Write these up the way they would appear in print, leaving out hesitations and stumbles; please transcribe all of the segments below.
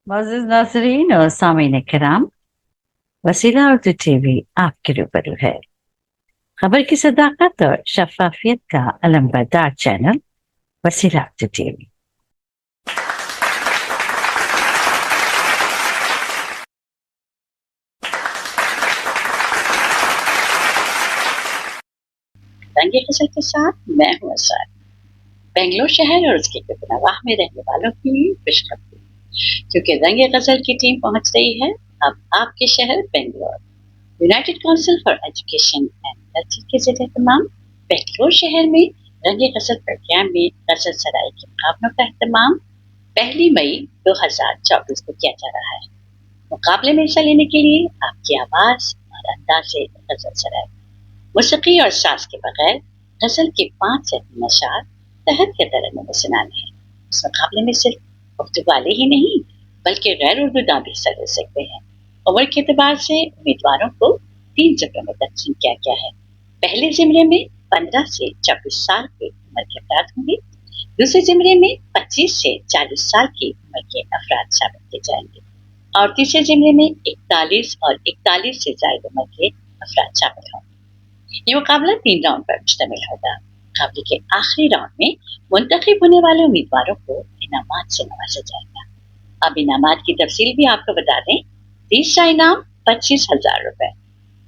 मोअज़्ज़ज़ नाज़रीन और सामीन किराम, वसीला उर्दू टीवी आपके रूबरू है। खबर की सदाकत और शफाफियत का अलमबरदार चैनल वसीला उर्दू टीवी। रंगे फसल के साथ मैं हूँ असर। बेंगलोर शहर और उसके कुतनवाह में रहने वालों के लिए खुशखबरी, क्योंकि रंगे गजल की टीम पहुंच रही है अब आपके शहर Bangalore. United council for education and culture के ज़रिए तमाम बेंगलोर शहर में रंगे गजल प्रोग्राम में गजल सराय के मुकाबलों का एहतमाम 1 मई 2024 को किया जा रहा है। मुकाबले में हिस्सा लेने के लिए आपकी आवाज और अंदाज से गजल सराय, मौसीकी और साज के बगैर गजल के 5 से 3 अशार तहत के तरह में सुनाने हैं। इस मुकाबले में सिर्फ उर्दू वाले ही नहीं बल्कि गैर उर्दू दां भी हिस्सा ले सकते हैं। उम्र के एतबार से उम्मीदवारों को 3 ज़िम्रों में तकसीम किया गया है। पहले ज़िम्रे में 15 से 24 साल की उम्र के अफराद होंगे। दूसरे ज़िम्रे में 25 से 40 साल की उम्र के अफराद शामिल किए जाएंगे और तीसरे ज़िम्रे में 41 और 41 से ज़ायद उम्र के अफराद शामिल होंगे। ये मुकाबला 3 राउंड पर मुश्तमिल होगा। मुकाबले के आखिरी राउंड में मुंतखब होने वाले उम्मीदवारों को इनामात से नवाजा जाएगा। अब इनामात की तफसील भी आपको बता दें। तीसरा इनाम 25,000 रुपए,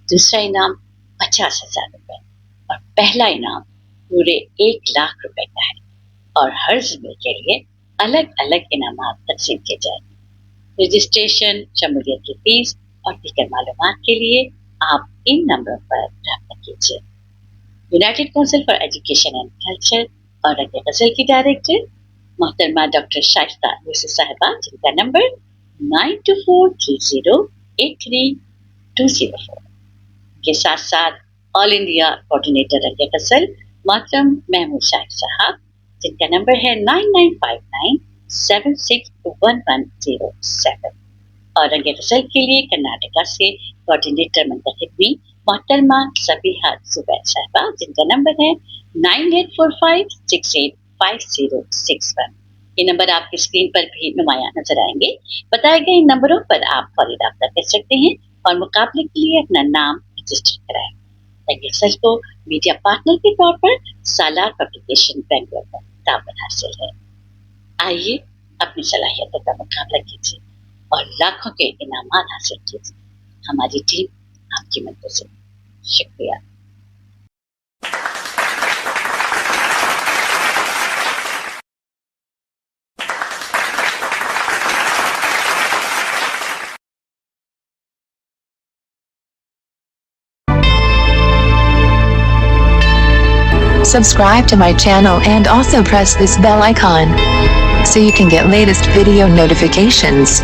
दूसरा इनाम 50,000 रुपए और पहला इनाम पूरे 1 लाख रुपए का है और हर ज़िम्मे के लिए अलग अलग इनामात तकसीम किए जाएंगे। रजिस्ट्रेशन, शमूलियत की फीस और दीगर मालूमात के लिए आप इन नंबरों पर रब्ता कीजिए। United council for education and culture और रंगे गजल की डायरेक्टर मोहतरमा डॉक्टर शाइस्ता यूसुफ साहिबा, जिनका नंबर 9243083204 के साथ साथ ऑल इंडिया कोऑर्डिनेटर रंगे गजल मोहतरम महमूद शाहिद साहब, जिनका नंबर है 9959761107 और रंगे गजल के लिए कर्नाटका से कोऑर्डिनेटर मुंतखब मोहतरमा सबिहा जुबैर साहिबा, जिनका नंबर है 9845685061। ये नंबर आपकी स्क्रीन पर भी नुमाया नजर आएंगे। बताए गए इन नंबरों पर आप फौरी राब्ता कर सकते हैं और मुकाबले के लिए अपना नाम रजिस्टर कराएं। रंगे गजल को मीडिया पार्टनर के तौर पर सालार पब्लिकेशन बेंगलोर का दावत हासिल है। आइए अपनी सलाहियतों का मुकाबला कीजिए और लाखों के इनामात हासिल कीजिए। हमारी टीम आपकी मदद से। शुक्रिया। Subscribe to my channel and also press this bell icon so you can get latest video notifications.